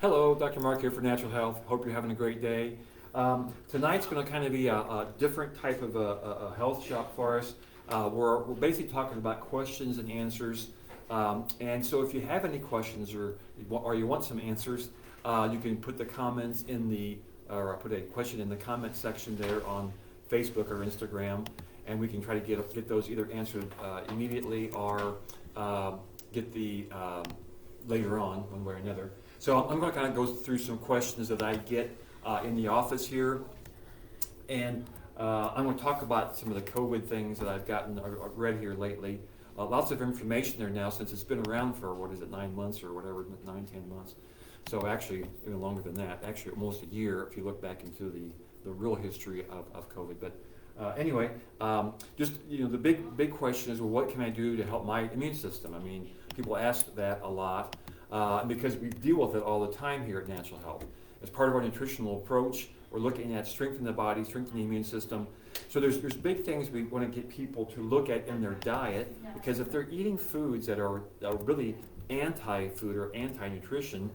Hello, Dr. Mark here for Natural Health. Hope you're having a great day. Tonight's going to kind of be a different type of a health shop for us. We're basically talking about questions and answers. And so if you have any questions or you want some answers, you can put the comments in or put a question in the comment section there on Facebook or Instagram, and we can try to get those either answered immediately or get the later on, one way or another. So I'm going to kind of go through some questions that I get in the office here, and I'm going to talk about some of the COVID things that I've gotten or read here lately. Lots of information there now since it's been around for, 9 months or whatever, 10 months. So actually, even longer than that, actually almost a year if you look back into the real history of COVID. But anyway, just the big question is, well, what can I do to help my immune system? I mean, people ask that a lot because we deal with it all the time here at Natural Health. As part of our nutritional approach, we're looking at strengthening the body, strengthening the immune system. So there's big things we want to get people to look at in their diet, because if they're eating foods that are really anti-food or anti-nutrition,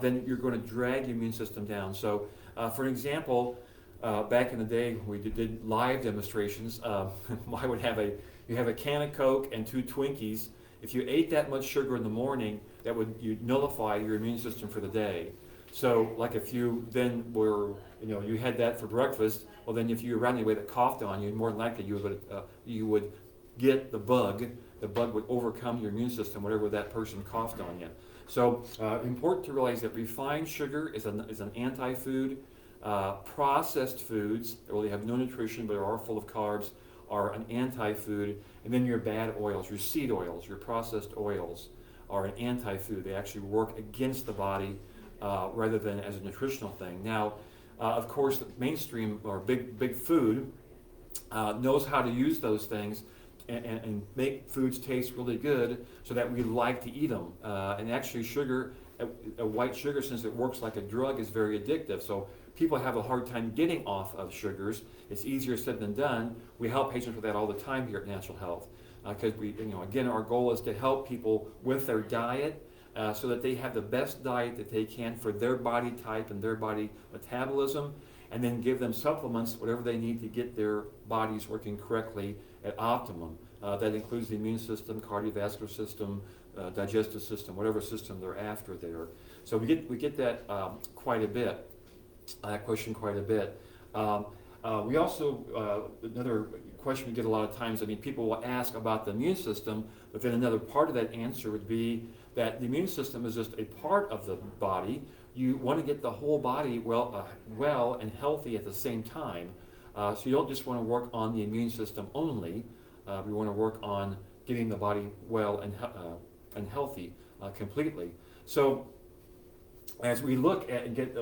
then you're going to drag your immune system down. So for an example, back in the day we did live demonstrations. I would you have a can of Coke and 2 Twinkies. If you ate that much sugar in the morning, you'd nullify your immune system for the day. So like if you then you had that for breakfast, well then if you were around anybody that coughed on you, more than likely you would get the bug. The bug would overcome your immune system, whatever that person coughed on you. So important to realize that refined sugar is an anti-food. Processed foods that really have no nutrition but are full of carbs are an anti-food. And then your bad oils, your seed oils, your processed oils are an anti-food. They actually work against the body rather than as a nutritional thing. Now, of course, the mainstream or big food knows how to use those things and make foods taste really good so that we like to eat them. And actually sugar, a white sugar, since it works like a drug, is very addictive. So people have a hard time getting off of sugars. It's easier said than done. We help patients with that all the time here at Natural Health. Because again, our goal is to help people with their diet so that they have the best diet that they can for their body type and their body metabolism, and then give them supplements, whatever they need to get their bodies working correctly at optimum. That includes the immune system, cardiovascular system, digestive system, whatever system they're after there. So we get that quite a bit, that question quite a bit. We also, another question we get a lot of times, people will ask about the immune system, but then another part of that answer would be that the immune system is just a part of the body. You want to get the whole body well and healthy at the same time. So you don't just want to work on the immune system only. We want to work on getting the body well and healthy completely. So as we look at and get,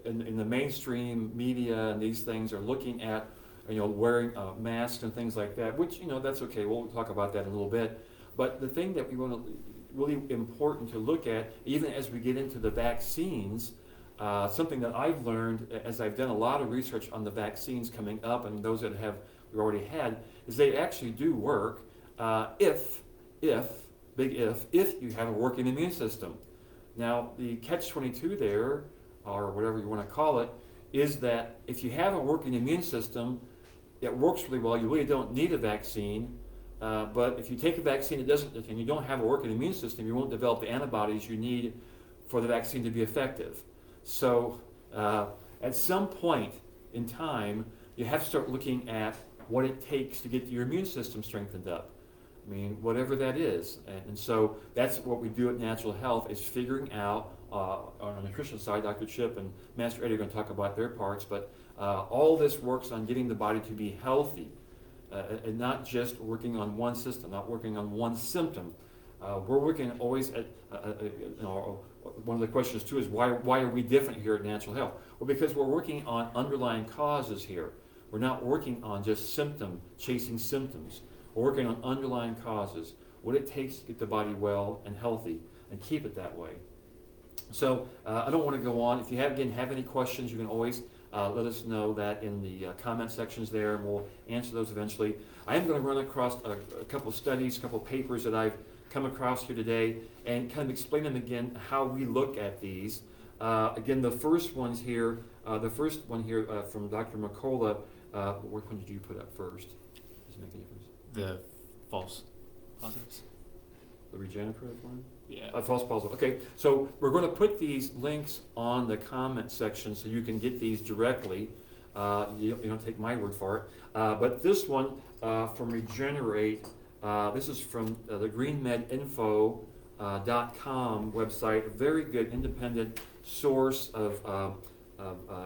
in the mainstream media and these things are looking at, wearing masks and things like that, which, that's okay. We'll talk about that in a little bit. But the thing that we want to, really important to look at, even as we get into the vaccines, something that I've learned as I've done a lot of research on the vaccines coming up and those that we've already had, is they actually do work if you have a working immune system. Now, the catch-22 there, or whatever you want to call it, is that if you have a working immune system, it works really well, you really don't need a vaccine. But if you take a vaccine and you don't have a working immune system, you won't develop the antibodies you need for the vaccine to be effective. So at some point in time, you have to start looking at what it takes to get your immune system strengthened up. Whatever that is. And so that's what we do at Natural Health, is figuring out, on the nutrition side, Dr. Chip and Master Eddie are going to talk about their parts, but all this works on getting the body to be healthy. And not just working on one system, not working on one symptom. We're working always at, one of the questions too is why are we different here at Natural Health? Well, because we're working on underlying causes here. We're not working on just chasing symptoms. We're working on underlying causes, what it takes to get the body well and healthy and keep it that way. So I don't want to go on. If you have any questions, you can always let us know that in the comment sections there, and we'll answer those eventually. I am going to run across a couple of studies, a couple of papers that I've come across here today and kind of explain them again how we look at these. Again, the first one here from Dr. McCullough, which one did you put up first? Does it make a difference? The false positives. The regenerative one? Yeah. False positive. Okay, so we're going to put these links on the comment section so you can get these directly. You don't take my word for it. But this one from Regenerate, this is from the greenmedinfo.com website, a very good independent source of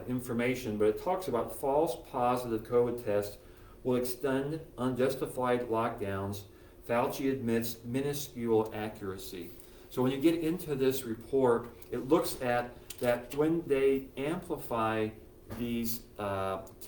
information, but it talks about false positive COVID tests will extend unjustified lockdowns. Fauci admits minuscule accuracy. So when you get into this report, it looks at that when they amplify these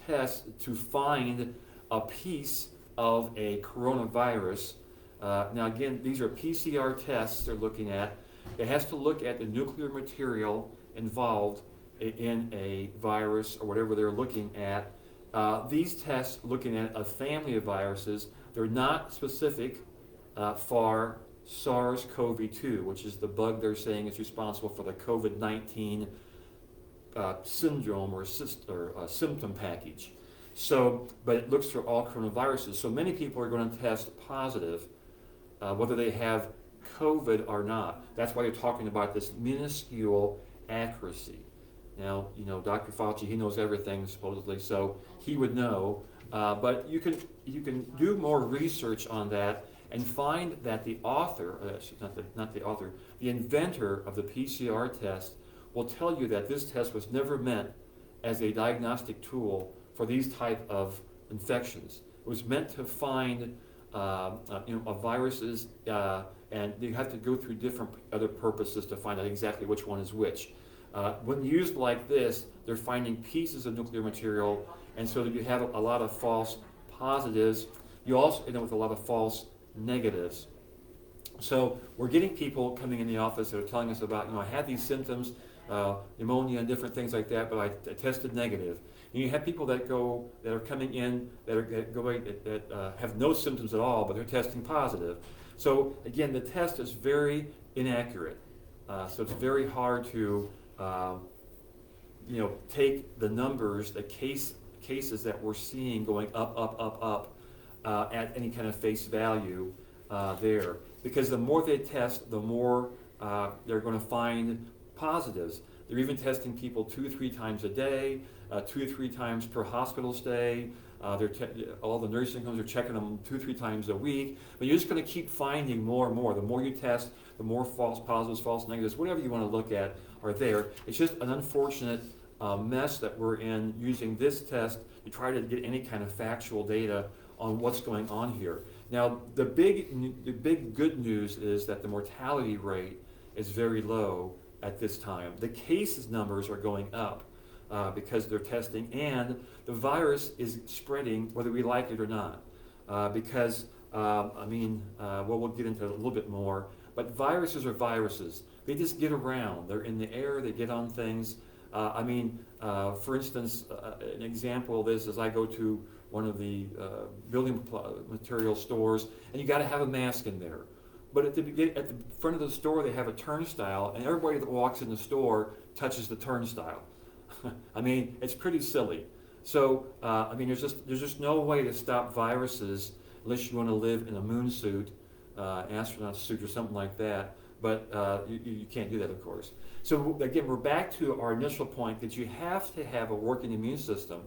tests to find a piece of a coronavirus. Now again, these are PCR tests they're looking at. It has to look at the nuclear material involved in a virus or whatever they're looking at. These tests looking at a family of viruses, they're not specific for SARS-CoV-2, which is the bug they're saying is responsible for the COVID-19 syndrome or symptom package. So, but it looks for all coronaviruses. So many people are going to test positive, whether they have COVID or not. That's why they're talking about this minuscule accuracy. Now, you know, Dr. Fauci, he knows everything supposedly, so he would know. But you can do more research on that and find that the author, the inventor of the PCR test will tell you that this test was never meant as a diagnostic tool for these type of infections. It was meant to find viruses, and you have to go through different other purposes to find out exactly which one is which. When used like this, they're finding pieces of nuclear material, and so that you have a lot of false positives. You also end up with a lot of false negatives. So we're getting people coming in the office that are telling us about, I had these symptoms, pneumonia and different things like that, but I tested negative. And you have people that are coming in that have no symptoms at all, but they're testing positive. So again, the test is very inaccurate. So it's very hard to take the numbers, the cases that we're seeing going up at any kind of face value there. Because the more they test, the more they're going to find positives. They're even testing people 2 or 3 times a day, 2 or 3 times per hospital stay. All the nursing homes are checking them 2 or 3 times a week. But you're just going to keep finding more and more. The more you test, the more false positives, false negatives, whatever you want to look at are there. It's just an unfortunate mess that we're in using this test to try to get any kind of factual data on what's going on here. Now, the big good news is that the mortality rate is very low at this time. The cases numbers are going up because they're testing, and the virus is spreading whether we like it or not. We'll get into it a little bit more, but viruses are viruses. They just get around. They're in the air, they get on things. For instance, an example of this is I go to one of the building material stores, and you got to have a mask in there. But at the front of the store, they have a turnstile, and everybody that walks in the store touches the turnstile. It's pretty silly. So, there's just no way to stop viruses unless you want to live in a moon suit, astronaut suit, or something like that. But you can't do that, of course. So again, we're back to our initial point that you have to have a working immune system.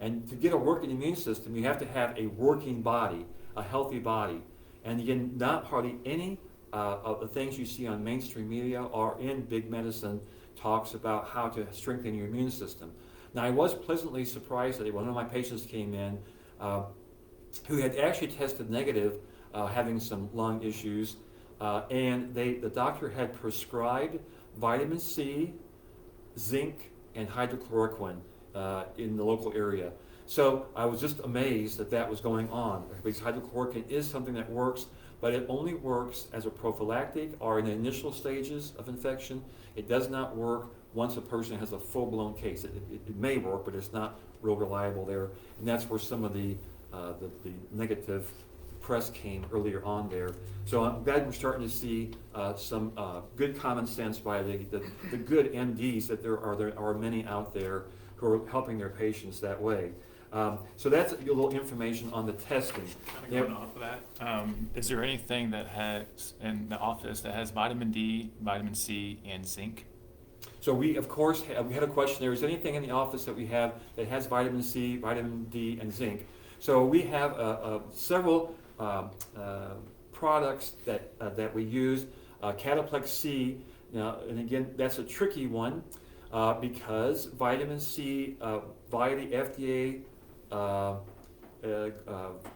And to get a working immune system, you have to have a working body, a healthy body. And again, not hardly any of the things you see on mainstream media or in big medicine talks about how to strengthen your immune system. Now, I was pleasantly surprised that one of my patients came in who had actually tested negative, having some lung issues, and the doctor had prescribed vitamin C, zinc, and hydrochloroquine in the local area. So I was just amazed that was going on, because hydrochloroquine is something that works, but it only works as a prophylactic or in the initial stages of infection. It does not work once a person has a full-blown case. It may work, but it's not real reliable there, and that's where some of the negative press came earlier on there. So I'm glad we're starting to see some good common sense by the good MDs, that there are many out there who are helping their patients that way. So that's a little information on the testing. Kind of going off of that, is there anything that has in the office that has vitamin D, vitamin C, and zinc? So we, of course, we had a question there. Is anything in the office that we have that has vitamin C, vitamin D, and zinc? So we have several products that we use. Cataplex C, now, and again, that's a tricky one because vitamin C, via the FDA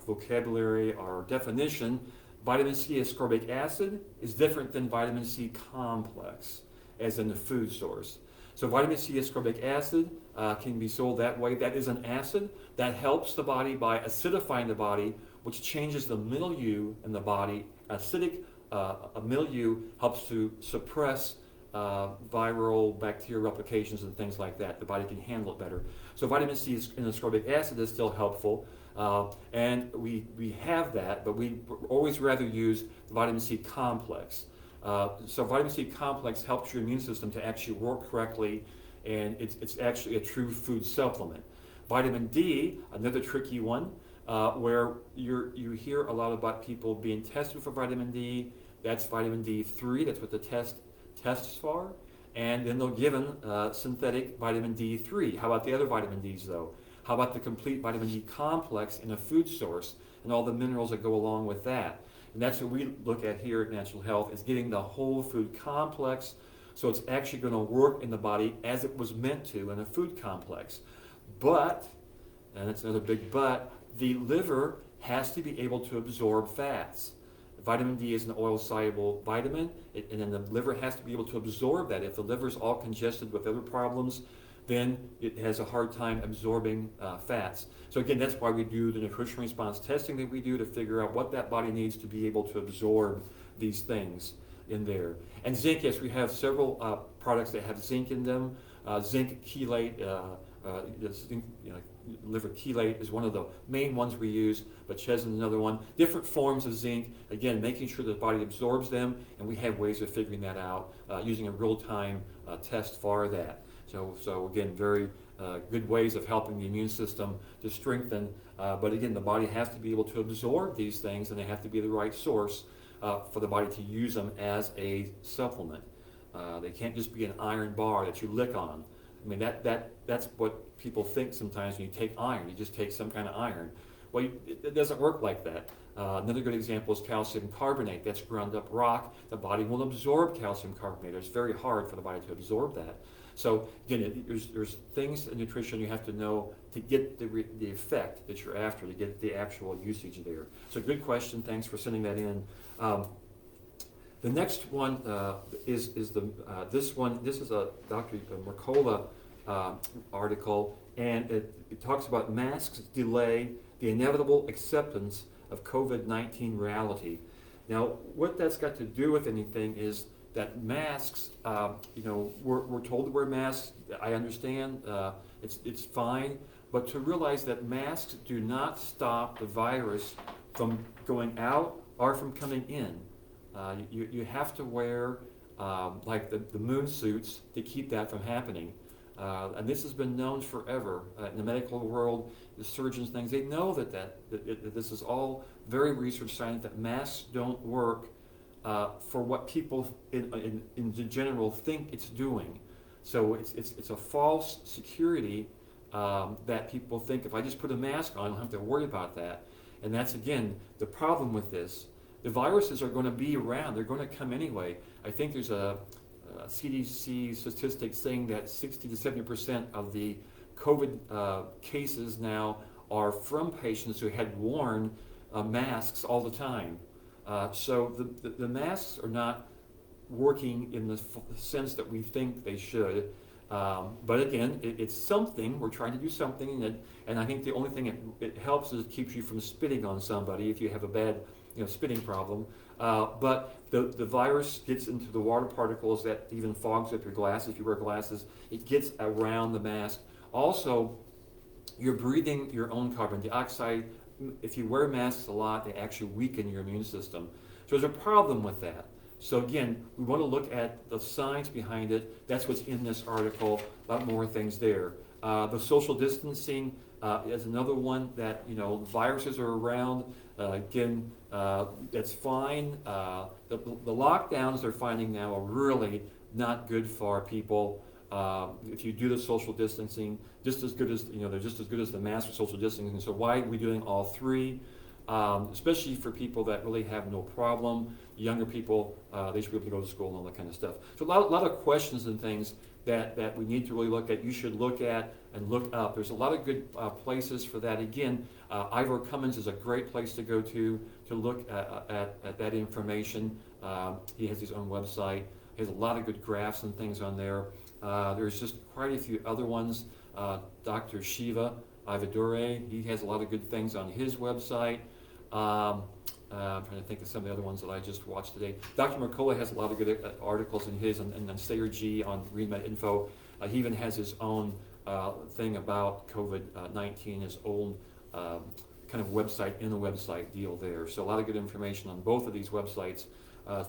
vocabulary or definition, vitamin C ascorbic acid is different than vitamin C complex, as in the food source. So vitamin C ascorbic acid can be sold that way. That is an acid that helps the body by acidifying the body, which changes the milieu in the body. Acidic milieu helps to suppress viral bacterial replications and things like that. The body can handle it better. So vitamin C and ascorbic acid is still helpful, and we have that, but we always rather use vitamin C complex. So vitamin C complex helps your immune system to actually work correctly, and it's actually a true food supplement. Vitamin D, another tricky one, where you hear a lot about people being tested for vitamin D. That's vitamin D3, that's what the test tests for, and then they'll given synthetic vitamin D3. How about the other vitamin Ds though? How about the complete vitamin D complex in a food source and all the minerals that go along with that? And that's what we look at here at Natural Health, is getting the whole food complex, so it's actually going to work in the body as it was meant to in a food complex. But, and that's another big but, the liver has to be able to absorb fats. Vitamin D is an oil-soluble vitamin, and then the liver has to be able to absorb that. If the liver is all congested with other problems, then it has a hard time absorbing fats. So again, that's why we do the nutrition response testing that we do, to figure out what that body needs to be able to absorb these things in there. And zinc, yes, we have several products that have zinc in them. Zinc chelate, zinc, liver chelate is one of the main ones we use, but chesnin is another one. Different forms of zinc, again, making sure the body absorbs them, and we have ways of figuring that out using a real-time test for that. So again, very good ways of helping the immune system to strengthen, but again, the body has to be able to absorb these things, and they have to be the right source for the body to use them as a supplement. They can't just be an iron bar that you lick on. I mean, that's what people think sometimes when you take iron. You just take some kind of iron. Well, it doesn't work like that. Another good example is calcium carbonate. That's ground up rock. The body will absorb calcium carbonate. It's very hard for the body to absorb that. So again, there's things in nutrition you have to know to get the effect that you're after, to get the actual usage there. So good question. Thanks for sending that in. The next one is this one. This is a Dr. Mercola article, and it talks about masks delay the inevitable acceptance of COVID-19 reality. Now, what that's got to do with anything is that masks, we're told to wear masks. I understand, it's fine, but to realize that masks do not stop the virus from going out or from coming in. You have to wear like the moon suits to keep that from happening. And this has been known forever in the medical world. The surgeons, things, they know that this is all very research science, that masks don't work for what people in general think it's doing. So it's a false security that people think, if I just put a mask on, I don't have to worry about that. And that's, again, the problem with this. The viruses are going to be around. They're going to come anyway. I think there's a CDC statistic saying that 60 to 70% of the COVID cases now are from patients who had worn masks all the time. So the masks are not working in the sense that we think they should. But again, it's something. We're trying to do something, and I think the only thing it helps is it keeps you from spitting on somebody if you have a bad spitting problem. But the virus gets into the water particles that even fogs up your glasses. If you wear glasses, it gets around the mask. Also, you're breathing your own carbon dioxide if you wear masks a lot, they actually weaken your immune system. So there's a problem with that. So again, we want to look at the science behind it. That's what's in this article. A lot more things there. The social distancing is another one that, viruses are around. Again, that's fine. The lockdowns they're finding now are really not good for people. If you do the social distancing, just as good as, they're just as good as the mask for social distancing. So why are we doing all three? Especially for people that really have no problem. Younger people, they should be able to go to school and all that kind of stuff. So a lot of questions and things that we need to really look at. You should look at and look up. There's a lot of good places for that. Again, Ivor Cummins is a great place to go to look at that information. He has his own website. He has a lot of good graphs and things on there. There's just quite a few other ones. Dr. Shiva Ivadure, he has a lot of good things on his website. I'm trying to think of some of the other ones that I just watched today. Dr. Mercola has a lot of good articles in his, and then Sayer G on GreenMed Info. He even has his own thing about COVID-19, his own kind of website in the website deal there. So a lot of good information on both of these websites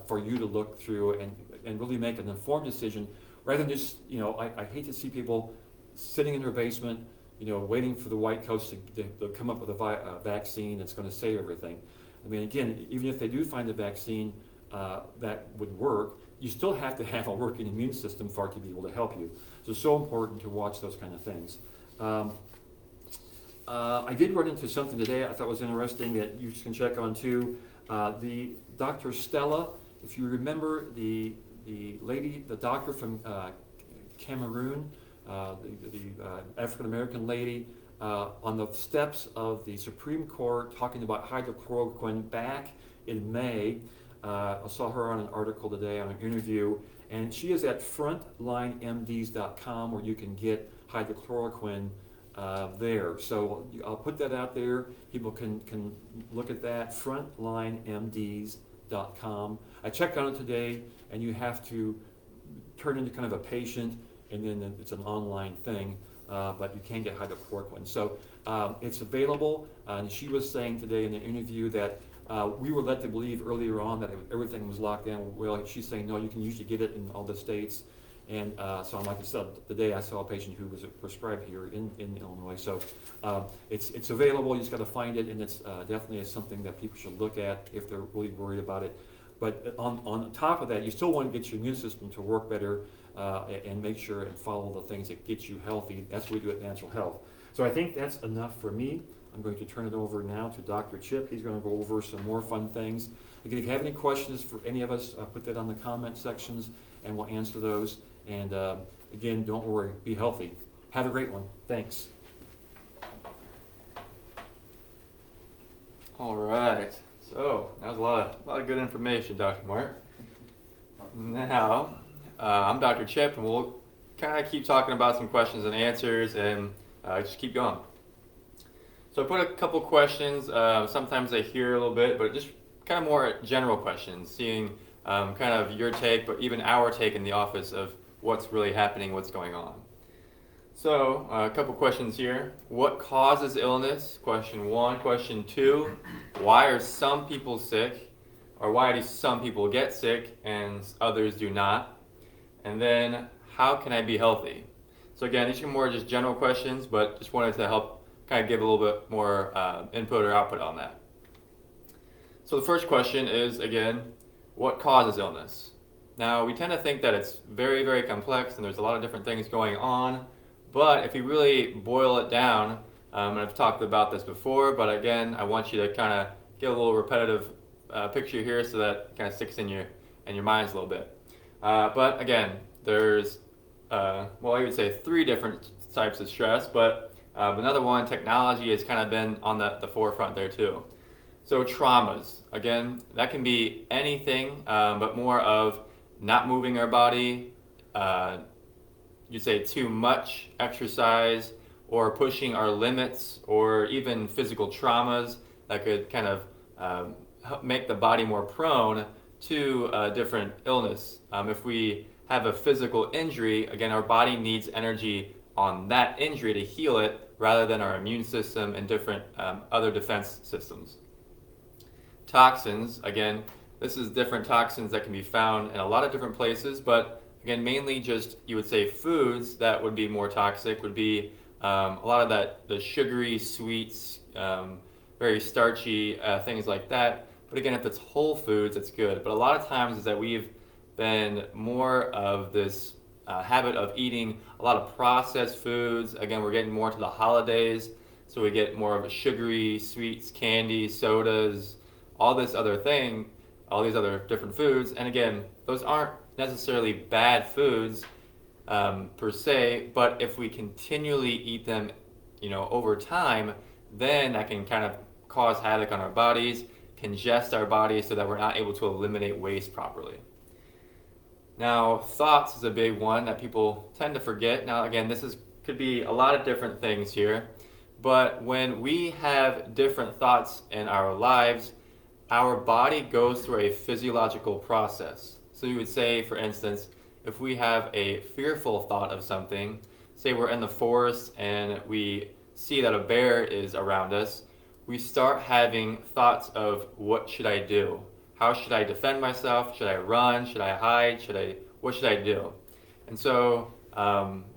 for you to look through and really make an informed decision rather than just, I hate to see people sitting in their basement, waiting for the white coats to come up with a vaccine that's going to save everything. I mean, again, even if they do find a vaccine that would work, you still have to have a working immune system for it to be able to help you. So it's so important to watch those kind of things. I did run into something today I thought was interesting that you can check on too. The Dr. Stella, if you remember the lady, the doctor from Cameroon, the African-American lady on the steps of the Supreme Court talking about hydrochloroquine back in May. I saw her on an article today on an interview, and she is at frontlinemds.com where you can get hydrochloroquine there. So I'll put that out there. People can look at that, frontlinemds.com. I checked on it today, and you have to turn into kind of a patient, and then it's an online thing, but you can get hydrochloroquine. So it's available, and she was saying today in the interview that we were led to believe earlier on that everything was locked down. Well, she's saying, no, you can usually get it in all the states. And so, like I said, today I saw a patient who was prescribed here in Illinois. So it's available. You just got to find it, and it's definitely something that people should look at if they're really worried about it. But on top of that, you still want to get your immune system to work better and make sure and follow the things that get you healthy. That's what we do at Natural Health. So I think that's enough for me. I'm going to turn it over now to Dr. Chip. He's going to go over some more fun things. Again, if you have any questions for any of us, put that on the comment sections, and we'll answer those. And again, don't worry. Be healthy. Have a great one. Thanks. All right. So that was a lot of good information, Dr. Mark. Now, I'm Dr. Chip, and we'll kind of keep talking about some questions and answers, and just keep going. So I put a couple questions. Sometimes I hear a little bit, but just kind of more general questions, seeing kind of your take, but even our take in the office of what's really happening, what's going on. So a couple questions here. What causes illness? Question 1. Question 2, why are some people sick? Or why do some people get sick and others do not? And then, how can I be healthy? So again, these are more just general questions, but just wanted to help kind of give a little bit more input or output on that. So the first question is, again, what causes illness? Now, we tend to think that it's very, very complex and there's a lot of different things going on, but if you really boil it down, and I've talked about this before, but again, I want you to kind of get a little repetitive picture here so that kind of sticks in your minds a little bit. But again, there's, I would say 3 different types of stress, but another one, technology has kind of been on the forefront there too. So traumas, again, that can be anything, but more of not moving our body, you'd say too much exercise, or pushing our limits, or even physical traumas that could kind of make the body more prone to a different illness. If we have a physical injury, again, our body needs energy on that injury to heal it rather than our immune system and different other defense systems. Toxins, again, this is different toxins that can be found in a lot of different places, but again, mainly just, you would say, foods that would be more toxic would be a lot of the sugary, sweets, very starchy things like that. But again, if it's whole foods, it's good. But a lot of times is that we've been more of this habit of eating a lot of processed foods. Again, we're getting more to the holidays, so we get more of a sugary, sweets, candy, sodas, all this other thing, all these other different foods. And again, those aren't necessarily bad foods per se, but if we continually eat them, over time, then that can kind of cause havoc on our bodies, congest our bodies so that we're not able to eliminate waste properly. Now, thoughts is a big one that people tend to forget. Now, again, could be a lot of different things here, but when we have different thoughts in our lives, our body goes through a physiological process. So you would say, for instance, if we have a fearful thought of something, say we're in the forest and we see that a bear is around us, we start having thoughts of, what should I do? How should I defend myself? Should I run? Should I hide? What should I do? And so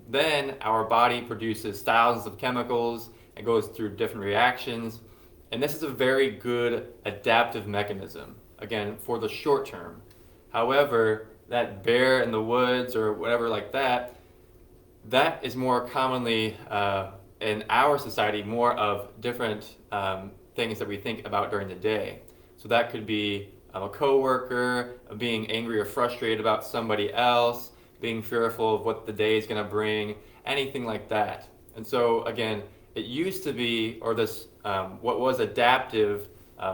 then our body produces thousands of chemicals and goes through different reactions. And this is a very good adaptive mechanism, again, for the short term. However, that bear in the woods or whatever like that is more commonly in our society more of different things that we think about during the day. So that could be a coworker, being angry or frustrated about somebody else, being fearful of what the day is going to bring, anything like that. And so again, it used to be, or this what was adaptive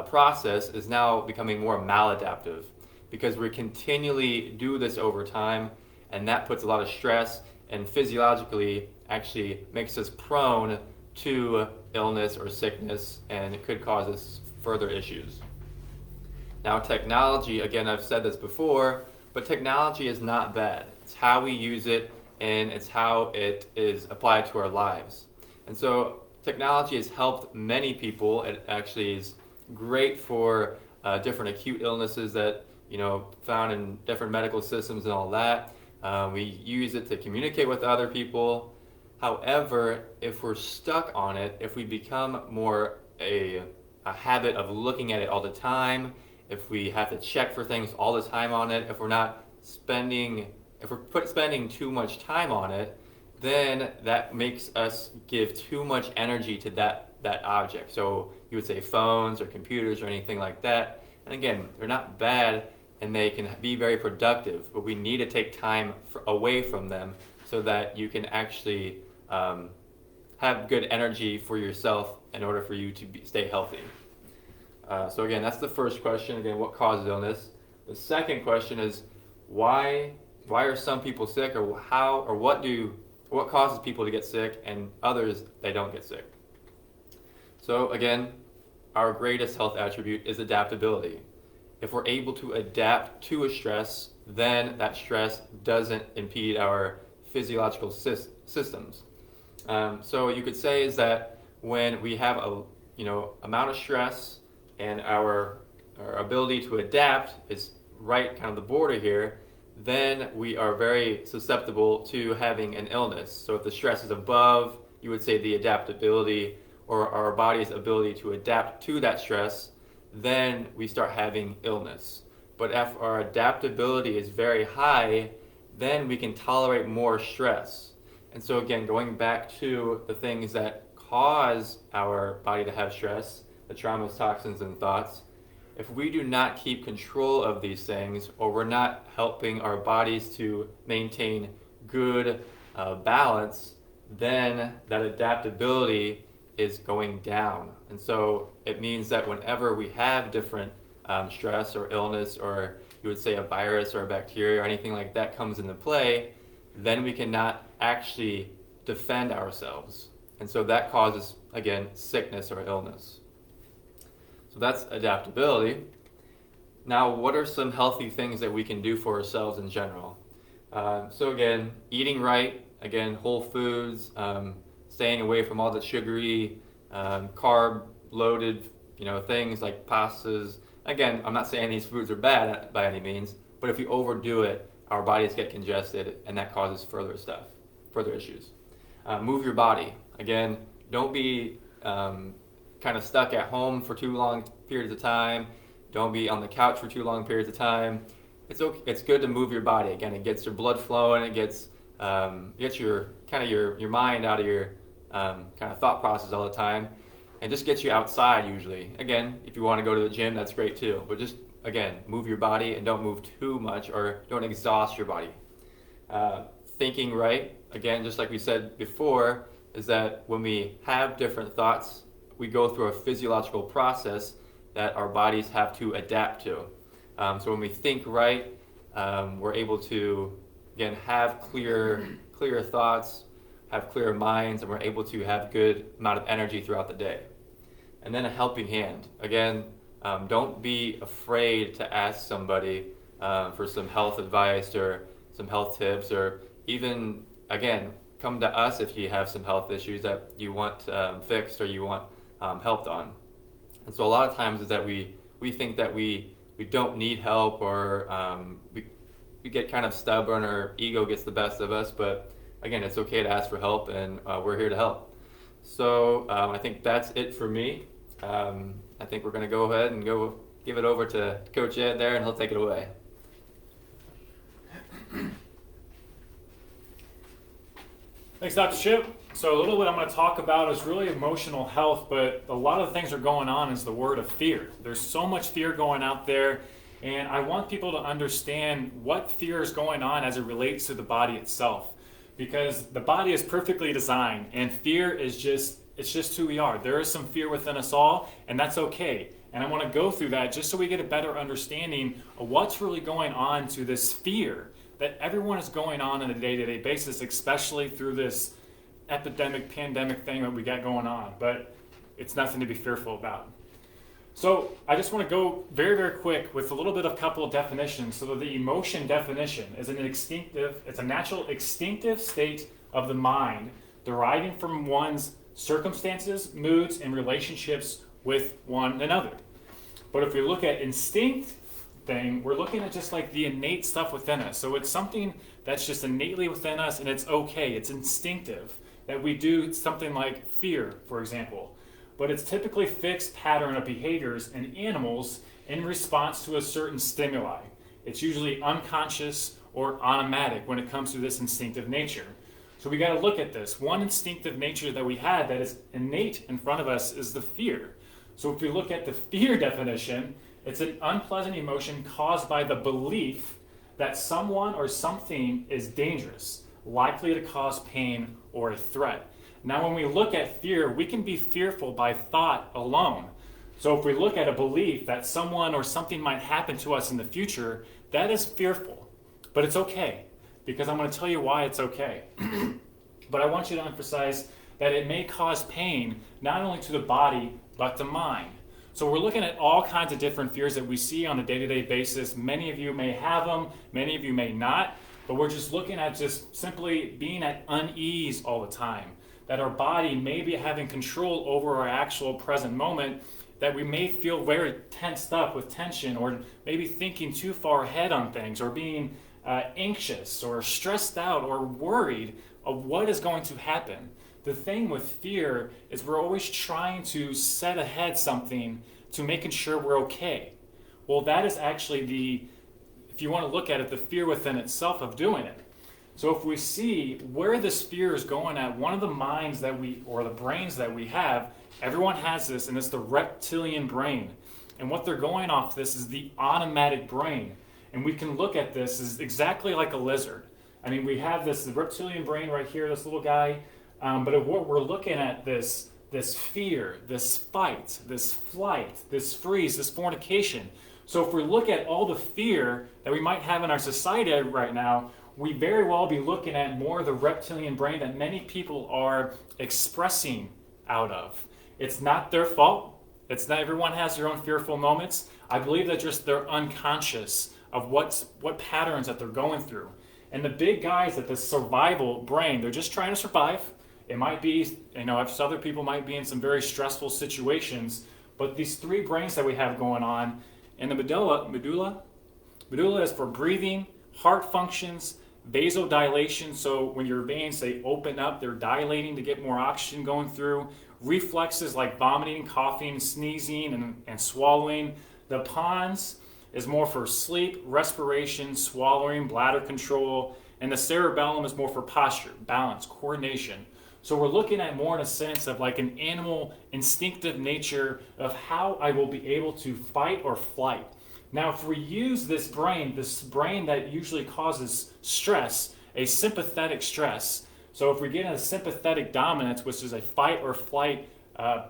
process is now becoming more maladaptive, because we continually do this over time, and that puts a lot of stress and physiologically actually makes us prone to illness or sickness, and it could cause us further issues. Now, technology, again, I've said this before, but technology is not bad. It's how we use it, and it's how it is applied to our lives. And so technology has helped many people. It actually is great for different acute illnesses that, found in different medical systems and all that. We use it to communicate with other people. However, if we're stuck on it, if we become more a habit of looking at it all the time, if we have to check for things all the time on it, if we're spending too much time on it, then that makes us give too much energy to that object. So you would say phones or computers or anything like that. And again, they're not bad and they can be very productive, but we need to take time away from them so that you can actually have good energy for yourself in order for you to stay healthy. So again, that's the first question. Again, what causes illness? The second question is why are some people sick, or what causes people to get sick and others they don't get sick? So again, our greatest health attribute is adaptability. If we're able to adapt to a stress, then that stress doesn't impede our physiological systems. So you could say is that when we have a amount of stress and our ability to adapt is right kind of the border here, then we are very susceptible to having an illness. So if the stress is above, you would say the adaptability or our body's ability to adapt to that stress, then we start having illness. But if our adaptability is very high, then we can tolerate more stress. And so again, going back to the things that cause our body to have stress, the traumas, toxins, and thoughts, if we do not keep control of these things, or we're not helping our bodies to maintain good balance, then that adaptability is going down. And so it means that whenever we have different stress or illness, or you would say a virus or a bacteria or anything like that comes into play, then we cannot actually defend ourselves. And so that causes, again, sickness or illness. So that's adaptability. Now, what are some healthy things that we can do for ourselves in general? So again, eating right Again, whole foods, staying away from all the sugary, carb-loaded, things like pastas. Again, I'm not saying these foods are bad by any means, but if we overdo it, our bodies get congested, and that causes further issues. Move your body. Again, don't be kind of stuck at home for too long periods of time. Don't be on the couch for too long periods of time. It's good to move your body. Again, it gets your blood flowing. It gets your mind out of your kind of thought process all the time, and just gets you outside usually. Again, if you want to go to the gym, that's great too. But just again, move your body and don't move too much or don't exhaust your body. Thinking right. Again, just like we said before, is that when we have different thoughts, we go through a physiological process that our bodies have to adapt to. So when we think right, we're able to, again, have clear thoughts, have clear minds, and we're able to have good amount of energy throughout the day. And then a helping hand. Again, don't be afraid to ask somebody for some health advice or some health tips, or even, again, come to us if you have some health issues that you want fixed or you want helped on. And so a lot of times is that we think that we don't need help, or we get kind of stubborn, or ego gets the best of us. But again, it's okay to ask for help, and we're here to help. So I think that's it for me. I think we're going to go ahead and go give it over to Coach Ed there, and he'll take it away. Thanks, Dr. Chip. So a little bit I'm going to talk about is really emotional health, but a lot of the things that are going on is the word of fear. There's so much fear going out there, and I want people to understand what fear is going on as it relates to the body itself, because the body is perfectly designed, and fear is just who we are. There is some fear within us all, and that's okay. And I want to go through that just so we get a better understanding of what's really going on to this fear that everyone is going on a day-to-day basis, especially through this epidemic, pandemic thing that we got going on. But it's nothing to be fearful about. So I just want to go very, very quick with a little bit of couple of definitions. So the emotion definition is it's a natural instinctive state of the mind deriving from one's circumstances, moods, and relationships with one another. But if we look at instinct thing, we're looking at just like the innate stuff within us. So it's something that's just innately within us, and it's okay. It's instinctive that we do something like fear, for example. But it's typically fixed pattern of behaviors in animals in response to a certain stimuli. It's usually unconscious or automatic when it comes to this instinctive nature. So we got to look at this. One instinctive nature that we had that is innate in front of us is the fear. So if we look at the fear definition, it's an unpleasant emotion caused by the belief that someone or something is dangerous, likely to cause pain or a threat. Now, when we look at fear, we can be fearful by thought alone. So if we look at a belief that someone or something might happen to us in the future, that is fearful. But it's okay, because I'm going to tell you why it's okay. But I want you to emphasize that it may cause pain not only to the body, but the mind. So we're looking at all kinds of different fears that we see on a day-to-day basis. Many of you may have them, many of you may not, but we're just looking at just simply being at unease all the time, that our body may be having control over our actual present moment, that we may feel very tensed up with tension, or maybe thinking too far ahead on things, or being anxious or stressed out or worried of what is going to happen. The thing with fear is we're always trying to set ahead something to making sure we're okay. Well, that is actually if you want to look at it, the fear within itself of doing it. So if we see where this fear is going at, one of the minds or the brains that we have, everyone has this, and it's the reptilian brain. And what they're going off this is the automatic brain. And we can look at this as exactly like a lizard. I mean, we have the reptilian brain right here, this little guy. But if what we're looking at this fear, this fight, this flight, this freeze, this fornication. So if we look at all the fear that we might have in our society right now, we very well be looking at more of the reptilian brain that many people are expressing out of. It's not their fault. It's not, everyone has their own fearful moments. I believe that just they're unconscious of what patterns that they're going through. And the big guys at the survival brain, they're just trying to survive. It might be, if other people might be in some very stressful situations, but these three brains that we have going on, and the medulla is for breathing, heart functions, vasodilation, so when your veins, they open up, they're dilating to get more oxygen going through. Reflexes like vomiting, coughing, sneezing, and swallowing. The pons is more for sleep, respiration, swallowing, bladder control, and the cerebellum is more for posture, balance, coordination. So we're looking at more in a sense of like an animal instinctive nature of how I will be able to fight or flight. Now, if we use this brain that usually causes stress, a sympathetic stress, so if we get in a sympathetic dominance, which is a fight or flight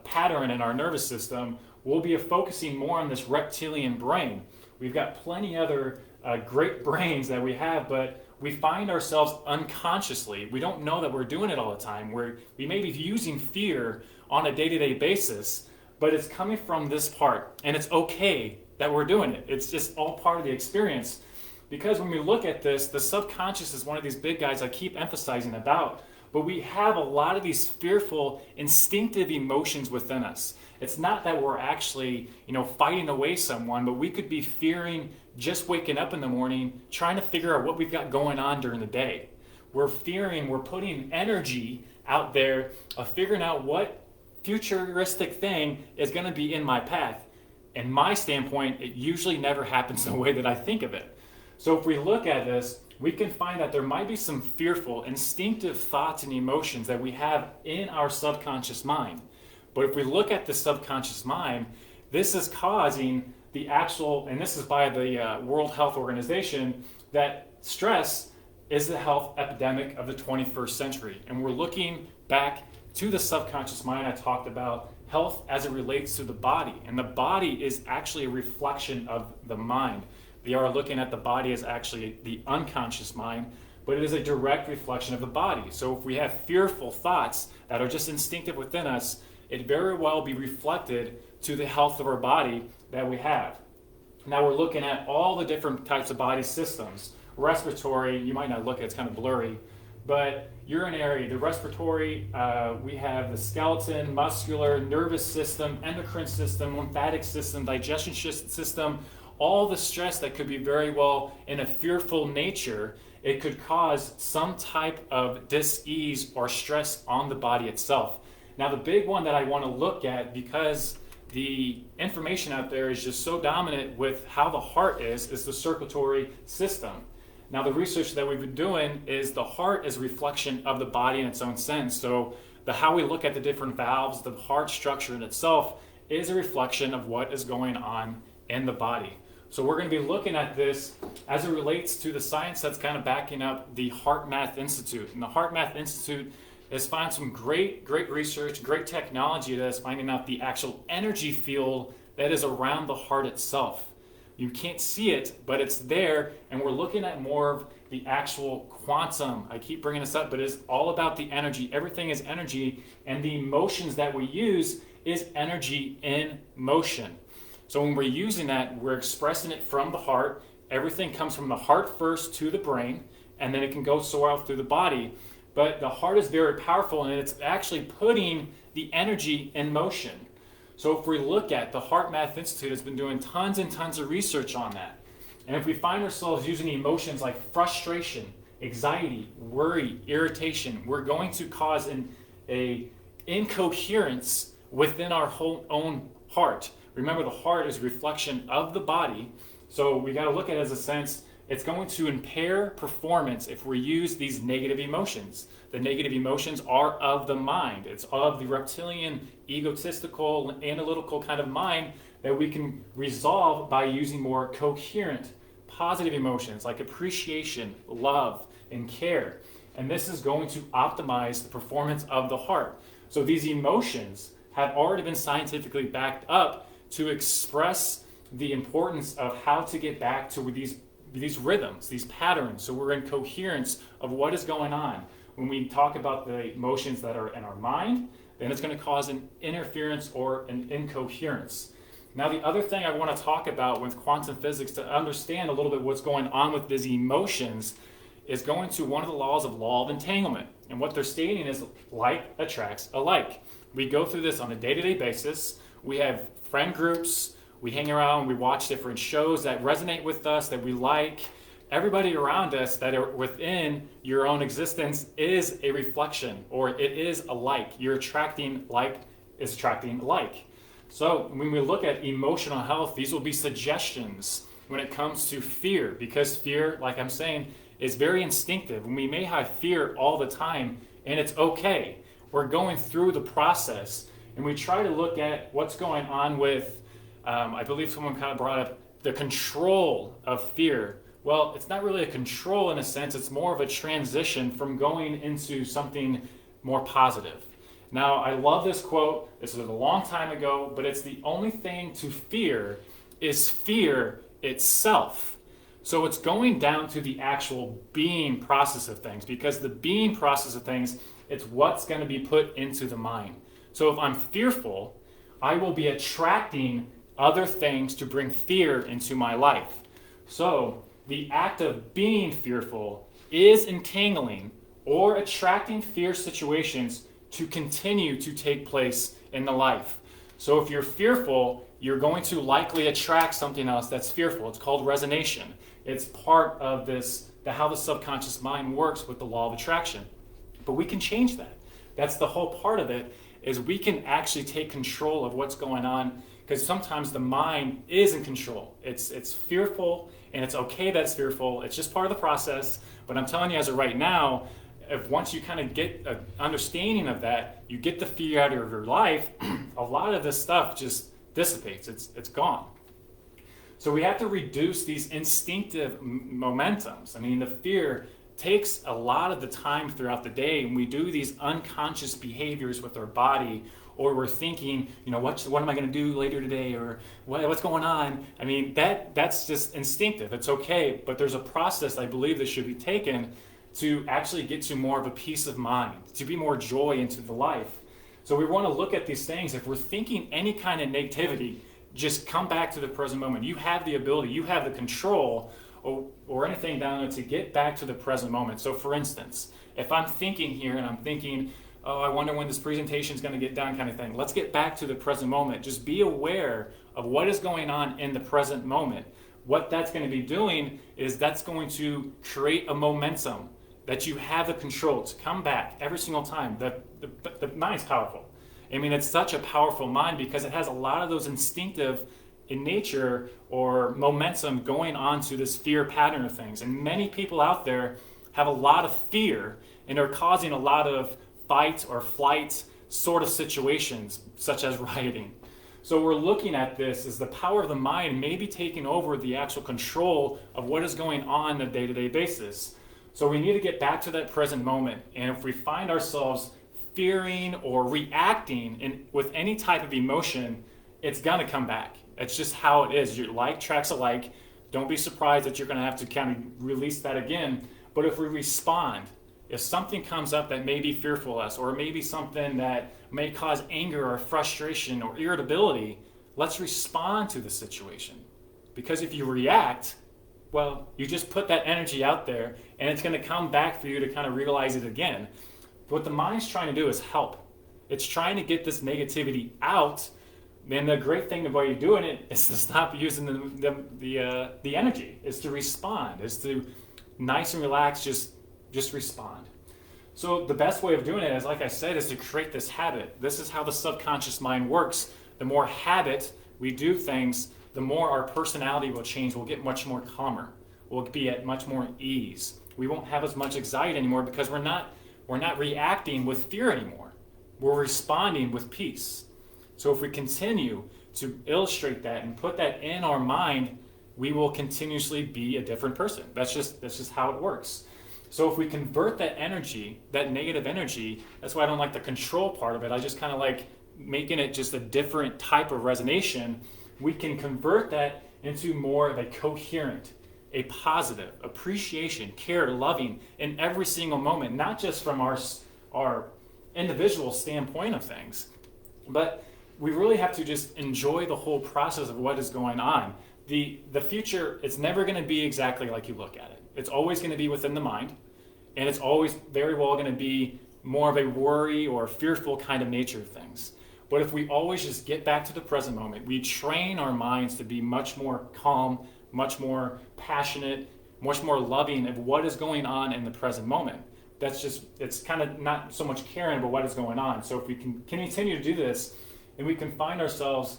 pattern in our nervous system, we'll be focusing more on this reptilian brain. We've got plenty other great brains that we have, but we find ourselves unconsciously. We don't know that we're doing it all the time. We may be using fear on a day-to-day basis, but it's coming from this part, and it's okay that we're doing it. It's just all part of the experience. Because when we look at this, the subconscious is one of these big guys I keep emphasizing about, but we have a lot of these fearful, instinctive emotions within us. It's not that we're actually, fighting away someone, but we could be fearing just waking up in the morning, trying to figure out what we've got going on during the day. We're putting energy out there of figuring out what futuristic thing is going to be in my path. In my standpoint, it usually never happens the way that I think of it. So if we look at this, we can find that there might be some fearful, instinctive thoughts and emotions that we have in our subconscious mind. But if we look at the subconscious mind, this is causing the actual, and this is by the World Health Organization, that stress is the health epidemic of the 21st century. And we're looking back to the subconscious mind. I talked about health as it relates to the body. And the body is actually a reflection of the mind. They are looking at the body as actually the unconscious mind, but it is a direct reflection of the body. So if we have fearful thoughts that are just instinctive within us, it very well be reflected to the health of our body that we have. Now we're looking at all the different types of body systems. Respiratory, you might not look at it, it's kind of blurry, but urinary, the respiratory, we have the skeleton, muscular, nervous system, endocrine system, lymphatic system, digestion system, all the stress that could be very well in a fearful nature, it could cause some type of dis-ease or stress on the body itself. Now the big one that I want to look at, because the information out there is just so dominant with how the heart is the circulatory system. Now the research that we've been doing is the heart is a reflection of the body in its own sense. So how we look at the different valves, the heart structure in itself is a reflection of what is going on in the body. So we're going to be looking at this as it relates to the science that's kind of backing up the HeartMath Institute. And the HeartMath Institute has found some great research, great technology that is finding out the actual energy field that is around the heart itself. You can't see it, but it's there, and we're looking at more of the actual quantum. I keep bringing this up, but it's all about the energy. Everything is energy, and the emotions that we use is energy in motion. So when we're using that, we're expressing it from the heart. Everything comes from the heart first to the brain, and then it can go soar out through the body. But the heart is very powerful, and it's actually putting the energy in motion. So if we look at the HeartMath Institute has been doing tons and tons of research on that. And if we find ourselves using emotions like frustration, anxiety, worry, irritation, we're going to cause an incoherence within our whole own heart. Remember, the heart is a reflection of the body. So we got to look at it as a sense, it's going to impair performance if we use these negative emotions. The negative emotions are of the mind. It's of the reptilian, egotistical, analytical kind of mind that we can resolve by using more coherent, positive emotions like appreciation, love, and care. And this is going to optimize the performance of the heart. So these emotions have already been scientifically backed up to express the importance of how to get back to these rhythms, these patterns, so we're in coherence of what is going on. When we talk about the emotions that are in our mind, then it's going to cause an interference or an incoherence. Now, the other thing I want to talk about with quantum physics to understand a little bit what's going on with these emotions is going to one of the laws of law of entanglement. And what they're stating is like attracts alike. We go through this on a day-to-day basis. We have friend groups. We hang around. We watch different shows that resonate with us, that we like. Everybody around us that are within your own existence is a reflection, or it is alike. You're attracting like is attracting like. So when we look at emotional health, these will be suggestions when it comes to fear, because fear, like I'm saying, is very instinctive. And we may have fear all the time, and it's okay. We're going through the process, and we try to look at what's going on with, I believe someone kind of brought up the control of fear. Well, it's not really a control in a sense, it's more of a transition from going into something more positive. Now, I love this quote. This was a long time ago, but it's the only thing to fear is fear itself. So it's going down to the actual being process of things, because the being process of things, it's what's going to be put into the mind. So if I'm fearful, I will be attracting other things to bring fear into my life. So the act of being fearful is entangling or attracting fear situations to continue to take place in the life. So if you're fearful, you're going to likely attract something else that's fearful. It's called resonation. It's part of how the subconscious mind works with the law of attraction. But we can change that. That's the whole part of it, is we can actually take control of what's going on, because sometimes the mind is in control. It's fearful, and it's okay that it's fearful. It's just part of the process. But I'm telling you, as of right now, if once you kind of get an understanding of that, you get the fear out of your life, a lot of this stuff just dissipates. It's gone. So we have to reduce these instinctive momentums. I mean, the fear takes a lot of the time throughout the day, and we do these unconscious behaviors with our body, or we're thinking, what am I going to do later today, or what's going on? I mean, that's just instinctive. It's okay, but there's a process, I believe, that should be taken to actually get to more of a peace of mind, to be more joy into the life. So we want to look at these things. If we're thinking any kind of negativity, just come back to the present moment. You have the ability, you have the control, or anything down there to get back to the present moment. So for instance, if I'm thinking here and I'm thinking, oh, I wonder when this presentation is going to get done kind of thing, let's get back to the present moment. Just be aware of what is going on in the present moment. What that's going to be doing is that's going to create a momentum that you have the control to come back every single time. The mind's powerful. I mean, it's such a powerful mind because it has a lot of those instinctive in nature or momentum going on to this fear pattern of things. And many people out there have a lot of fear and are causing a lot of fight or flight sort of situations, such as rioting. So we're looking at this as the power of the mind maybe taking over the actual control of what is going on a day-to-day basis. So we need to get back to that present moment. And if we find ourselves fearing or reacting with any type of emotion, it's going to come back. It's just how it is. Your like tracks alike. Don't be surprised that you're going to have to kind of release that again. But if we respond, if something comes up that may be fearful of us, or maybe something that may cause anger or frustration or irritability, let's respond to the situation. Because if you react, well, you just put that energy out there, and it's going to come back for you to kind of realize it again. What the mind's trying to do is help. It's trying to get this negativity out. And the great thing about you doing it is to stop using the energy. Is to respond. Is to nice and relaxed, just respond. So the best way of doing it is, like I said, is to create this habit. This is how the subconscious mind works. The more habit we do things, the more our personality will change. We'll get much more calmer. We'll be at much more ease. We won't have as much anxiety anymore because we're not reacting with fear anymore. We're responding with peace. So if we continue to illustrate that and put that in our mind, we will continuously be a different person. That's just how it works. So if we convert that energy, that negative energy, that's why I don't like the control part of it. I just kind of like making it just a different type of resonation. We can convert that into more of a coherent, a positive appreciation, care, loving in every single moment, not just from our individual standpoint of things, but we really have to just enjoy the whole process of what is going on. The future, it's never going to be exactly like you look at it. It's always going to be within the mind, and it's always very well going to be more of a worry or fearful kind of nature of things. But if we always just get back to the present moment, we train our minds to be much more calm, much more passionate, much more loving of what is going on in the present moment. It's kind of not so much caring about what is going on. So if we can continue to do this, and we can find ourselves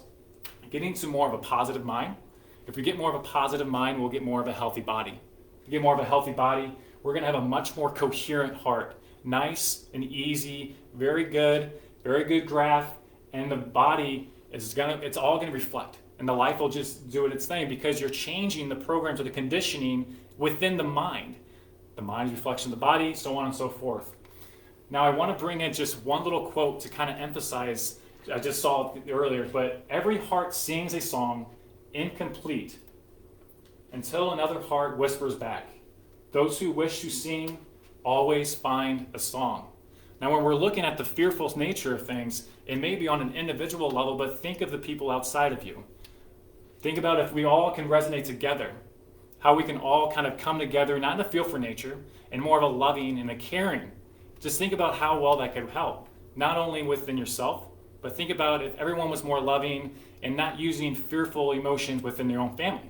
getting to more of a positive mind. If we get more of a positive mind, we'll get more of a healthy body. If we get more of a healthy body, we're going to have a much more coherent heart. Nice and easy, very good graph, and the body it's all going to reflect. And the life will just do its thing because you're changing the programs or the conditioning within the mind. The mind is a reflection of the body, so on and so forth. Now I want to bring in just one little quote to kind of emphasize, I just saw it earlier, but every heart sings a song incomplete until another heart whispers back. Those who wish to sing always find a song. Now when we're looking at the fearful nature of things, it may be on an individual level, but think of the people outside of you. Think about if we all can resonate together, how we can all kind of come together, not in a fearful nature, and more of a loving and a caring. Just think about how well that could help, not only within yourself, but think about if everyone was more loving and not using fearful emotions within their own family.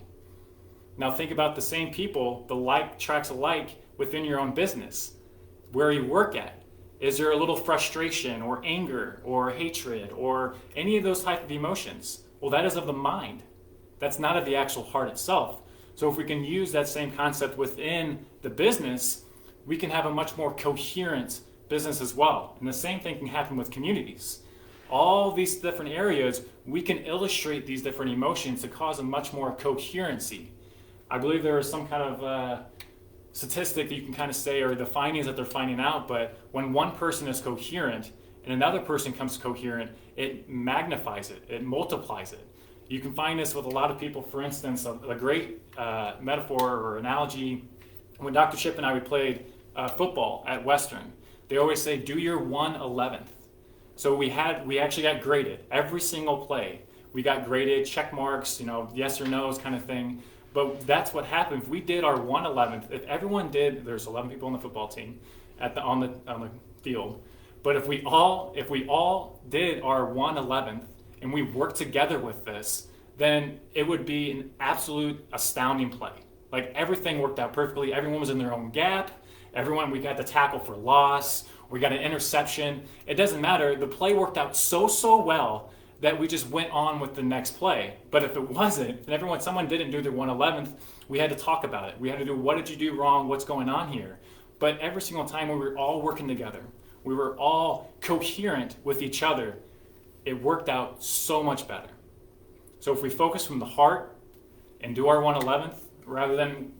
Now think about the same people, the like tracks alike within your own business, where you work at. Is there a little frustration or anger or hatred or any of those type of emotions? Well, that is of the mind. That's not of the actual heart itself. So if we can use that same concept within the business, we can have a much more coherent business as well. And the same thing can happen with communities. All these different areas, we can illustrate these different emotions to cause a much more coherency. I believe there is some kind of statistic that you can kind of say, or the findings that they're finding out, but when one person is coherent and another person comes coherent, it magnifies it, it multiplies it. You can find this with a lot of people. For instance, a great metaphor or analogy, when Dr. Chip and I, we played football at Western, they always say, do your 1/11th. So we actually got graded every single play. We got graded, check marks, yes or no's kind of thing. But that's what happened. If we did our 1/11th, if everyone did, there's 11 people on the football team on the field. But if we all did our 1/11th and we worked together with this, then it would be an absolute astounding play. Like everything worked out perfectly. Everyone was in their own gap. We got the tackle for loss. We got an interception. It doesn't matter. The play worked out so well that we just went on with the next play. But if it wasn't, and someone didn't do their 1/11th, we had to talk about it. We had to do, what did you do wrong? What's going on here? But every single time we were all working together, we were all coherent with each other, it worked out so much better. So if we focus from the heart and do our 1/11th, rather than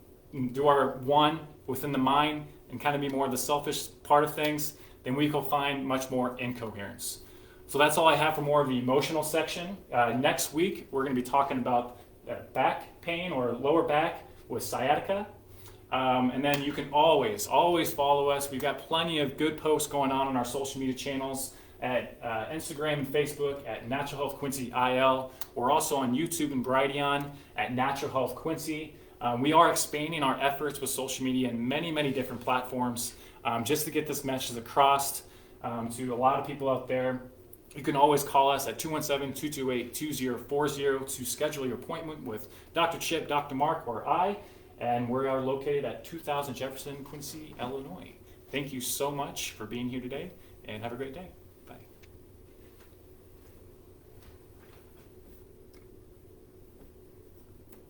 do our one within the mind and kind of be more of the selfish part of things, then we can find much more incoherence. So that's all I have for more of the emotional section. Next week, we're going to be talking about back pain or lower back with sciatica. And then you can always follow us. We've got plenty of good posts going on our social media channels at Instagram and Facebook at Natural Health Quincy IL. We're also on YouTube and Brighteon at Natural Health Quincy. We are expanding our efforts with social media in many different platforms just to get this message across to a lot of people out there. You can always call us at 217-228-2040 to schedule your appointment with Dr. Chip, Dr. Mark, or I, and we are located at 2000 Jefferson, Quincy, Illinois. Thank you so much for being here today, and have a great day.